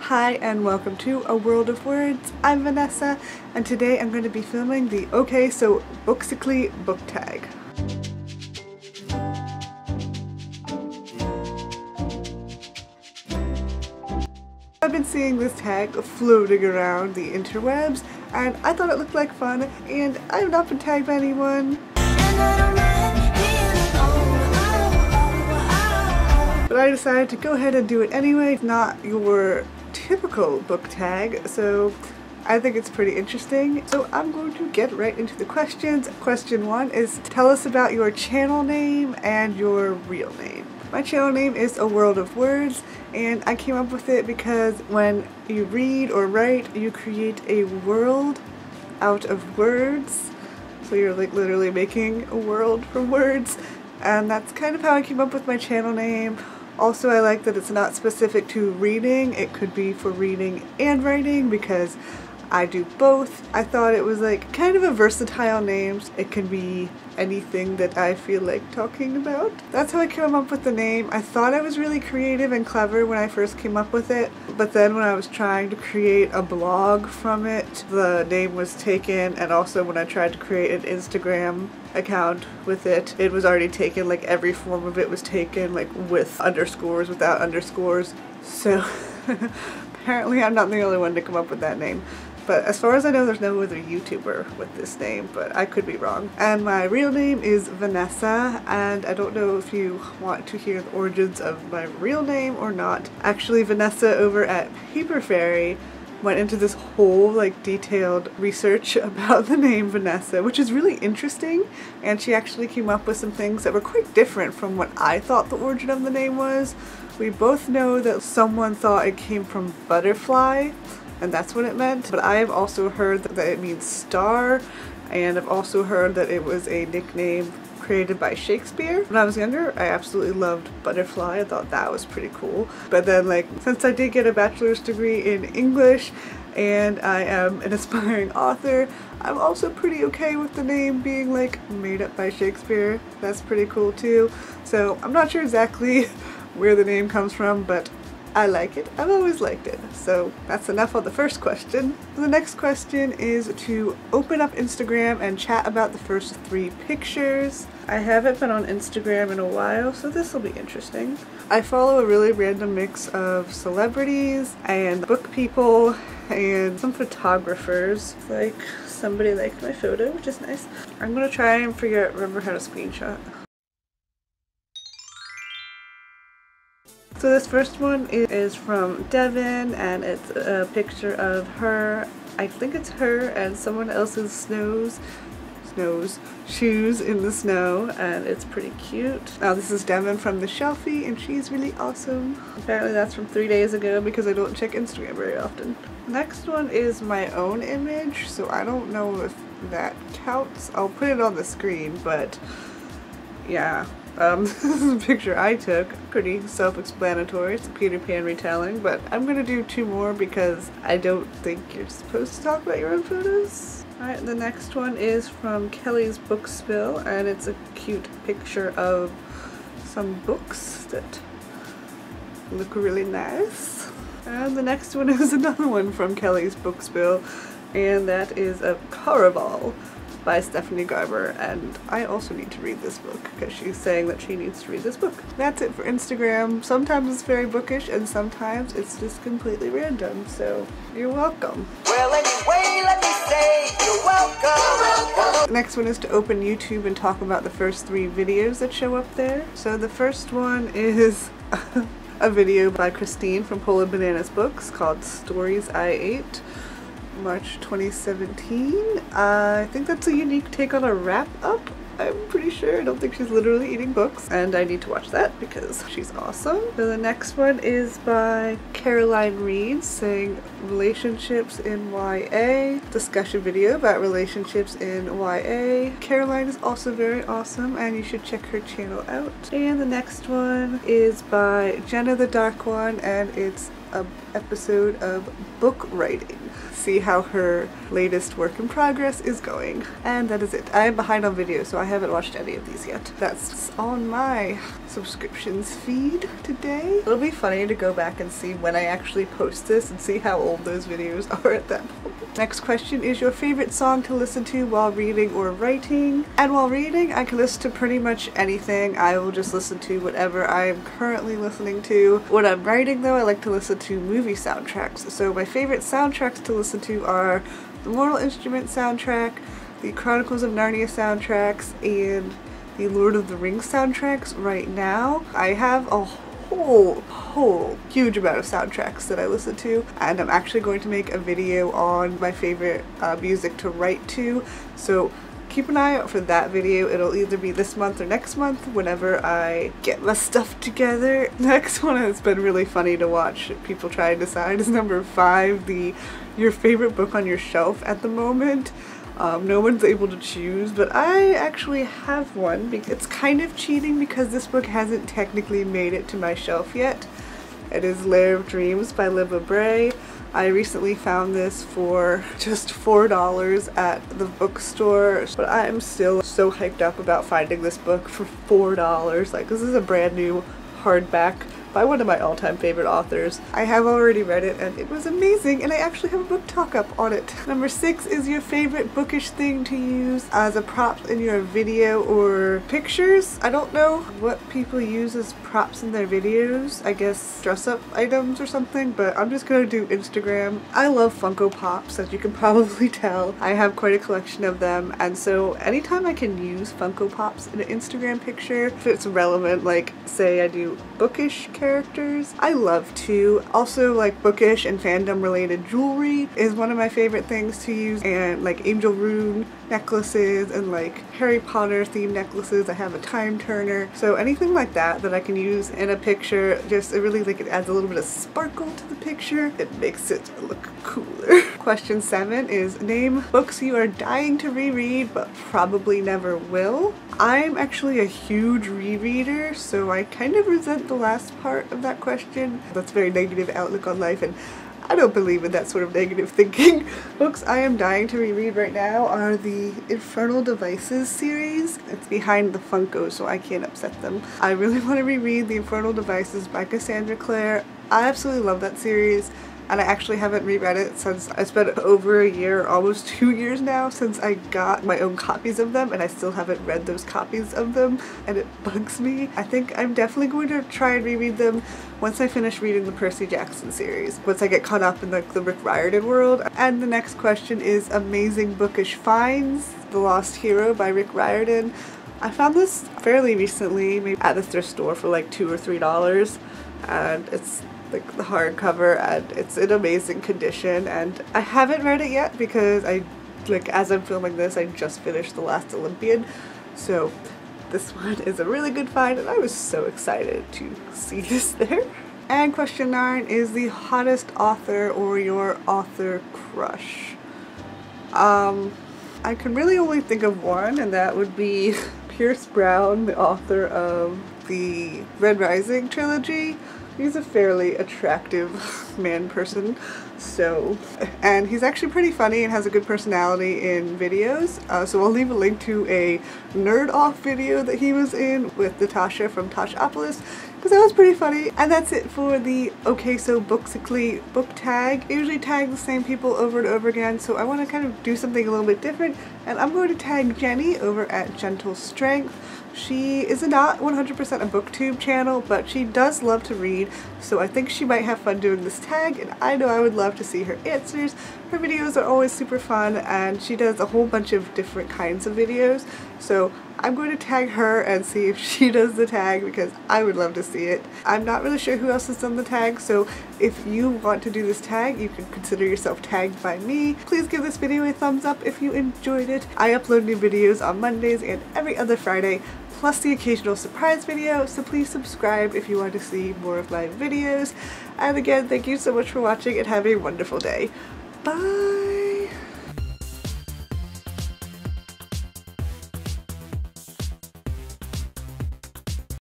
Hi and welcome to A World of Words. I'm Vanessa and today I'm going to be filming the So Booksically book tag. I've been seeing this tag floating around the interwebs and I thought it looked like fun, and I have not been tagged by anyone. But I decided to go ahead and do it anyway. It's not your typical book tag, so I think it's pretty interesting. So I'm going to get right into the questions. Question 1 is tell us about your channel name and your real name. My channel name is A World of Words, and I came up with it because when you read or write, you create a world out of words. So you're like literally making a world from words, and that's kind of how I came up with my channel name. Also, I like that it's not specific to reading. It could be for reading and writing because I do both. I thought it was like kind of a versatile name. It can be anything that I feel like talking about. That's how I came up with the name. I thought I was really creative and clever when I first came up with it, but then when I was trying to create a blog from it, the name was taken, and also when I tried to create an Instagram account with it, it was already taken. Like every form of it was taken, like with underscores, without underscores. So apparently I'm not the only one to come up with that name. But as far as I know, there's no other YouTuber with this name, but I could be wrong. And my real name is Vanessa, and I don't know if you want to hear the origins of my real name or not. Actually, Vanessa over at Paper Fairy went into this whole like detailed research about the name Vanessa, which is really interesting, and she actually came up with some things that were quite different from what I thought the origin of the name was. We both know that someone thought it came from butterfly, and that's what it meant, but I have also heard that it means star, and I've also heard that it was a nickname created by Shakespeare. When I was younger, I absolutely loved butterfly. I thought that was pretty cool. But then, like, since I did get a bachelor's degree in English and I am an aspiring author, I'm also pretty okay with the name being like made up by Shakespeare. That's pretty cool too. So I'm not sure exactly where the name comes from, but I like it. I've always liked it. So that's enough on the first question. The next question is to open up Instagram and chat about the first 3 pictures. I haven't been on Instagram in a while, so this will be interesting. I follow a really random mix of celebrities and book people and some photographers. Like somebody liked my photo, which is nice. I'm gonna try and remember how to screenshot. So this first one is from Devin, and it's a picture of her. I think it's her and someone else's shoes in the snow, and it's pretty cute. Now this is Devin from the Shelfie, and she's really awesome. Apparently that's from 3 days ago because I don't check Instagram very often. Next one is my own image, so I don't know if that counts. I'll put it on the screen, but yeah. This is a picture I took. Pretty self-explanatory. It's a Peter Pan retelling, but I'm gonna do 2 more because I don't think you're supposed to talk about your own photos. Alright, the next one is from Kelly's Book Spill, and it's a cute picture of some books that look really nice. And the next one is another one from Kelly's Book Spill, and that is a Caraval by Stephanie Garber, and I also need to read this book because she's saying that she needs to read this book. That's it for Instagram. Sometimes it's very bookish and sometimes it's just completely random, so you're welcome. Well, anyway, let me say you're welcome. The next one is to open YouTube and talk about the first 3 videos that show up there. So the first one is a video by Christine from Polar Bananas Books called Stories I Ate. March 2017. I think that's a unique take on a wrap-up. I'm pretty sure. I don't think she's literally eating books, and I need to watch that because she's awesome. So the next one is by Caroline Reeds, saying relationships in YA. Discussion video about relationships in YA. Caroline is also very awesome, and you should check her channel out. And the next one is by Jenna the Dark One, and it's an episode of book writing. See how her latest work in progress is going. And that is it. I am behind on videos, so I haven't watched any of these yet. That's on my subscriptions feed today. It'll be funny to go back and see when I actually post this and see how old those videos are at that point. Next question is your favorite song to listen to while reading or writing? And while reading, I can listen to pretty much anything. I will just listen to whatever I am currently listening to. When I'm writing though, I like to listen to movie soundtracks. So my favorite soundtracks to listen to are the Mortal Instruments soundtrack, the Chronicles of Narnia soundtracks, and the Lord of the Rings soundtracks. Right now, I have a whole huge amount of soundtracks that I listen to, and I'm actually going to make a video on my favorite music to write to, so keep an eye out for that video. It'll either be this month or next month whenever I get my stuff together. Next one has been really funny to watch people try and decide is number 5, your favorite book on your shelf at the moment. No one's able to choose, but I actually have one. It's kind of cheating because this book hasn't technically made it to my shelf yet. It is Lair of Dreams by Libba Bray. I recently found this for just $4 at the bookstore, but I'm still so hyped up about finding this book for $4. Like, this is a brand new hardback by one of my all-time favorite authors. I have already read it and it was amazing, and I actually have a book talk-up on it. Number 6 is your favorite bookish thing to use as a prop in your video or pictures. I don't know what people use as props in their videos. I guess dress-up items or something, but I'm just gonna do Instagram. I love Funko Pops, as you can probably tell. I have quite a collection of them, and so anytime I can use Funko Pops in an Instagram picture, if it's relevant, like say I do bookish characters, I love to. Also, like, bookish and fandom related jewelry is one of my favorite things to use, and like angel rune necklaces and like Harry Potter themed necklaces. I have a time turner, so anything like that that I can use in a picture, just it really, like, it adds a little bit of sparkle to the picture. It makes it look cooler. Question 7 is name books you are dying to reread but probably never will. I'm actually a huge rereader, so I kind of resent the last part of that question. That's a very negative outlook on life, and I don't believe in that sort of negative thinking. Books I am dying to reread right now are the Infernal Devices series. It's behind the Funko, so I can't upset them. I really want to reread the Infernal Devices by Cassandra Clare. I absolutely love that series, and I actually haven't reread it since I spent over a year, almost 2 years now, since I got my own copies of them, and I still haven't read those copies of them, and it bugs me. I think I'm definitely going to try and reread them once I finish reading the Percy Jackson series, once I get caught up in the Rick Riordan world. And the next question is amazing bookish finds, The Lost Hero by Rick Riordan. I found this fairly recently, maybe at the thrift store for like $2 or $3, and it's like the hardcover, and it's in amazing condition, and I haven't read it yet because as I'm filming this, I just finished The Last Olympian, so this one is a really good find, and I was so excited to see this there. And question 9 is the hottest author or your author crush. I can really only think of one, and that would be Pierce Brown, the author of the Red Rising trilogy. He's a fairly attractive man person, and he's actually pretty funny and has a good personality in videos, so I'll leave a link to a nerd off video that he was in with Natasha from Tashopolis, because that was pretty funny. And that's it for the So Booksically book tag. I usually tag the same people over and over again, so I want to kind of do something a little bit different, and I'm going to tag Jenny over at Gentle Strength. She is not 100% a booktube channel, but she does love to read, so I think she might have fun doing this tag, and I know I would love to see her answers. Her videos are always super fun, and she does a whole bunch of different kinds of videos, so I'm going to tag her and see if she does the tag, because I would love to see it. I'm not really sure who else has done the tag, so if you want to do this tag, you can consider yourself tagged by me. Please give this video a thumbs up if you enjoyed it. I upload new videos on Mondays and every other Friday, plus the occasional surprise video, so please subscribe if you want to see more of my videos. And again, thank you so much for watching, and have a wonderful day. Bye!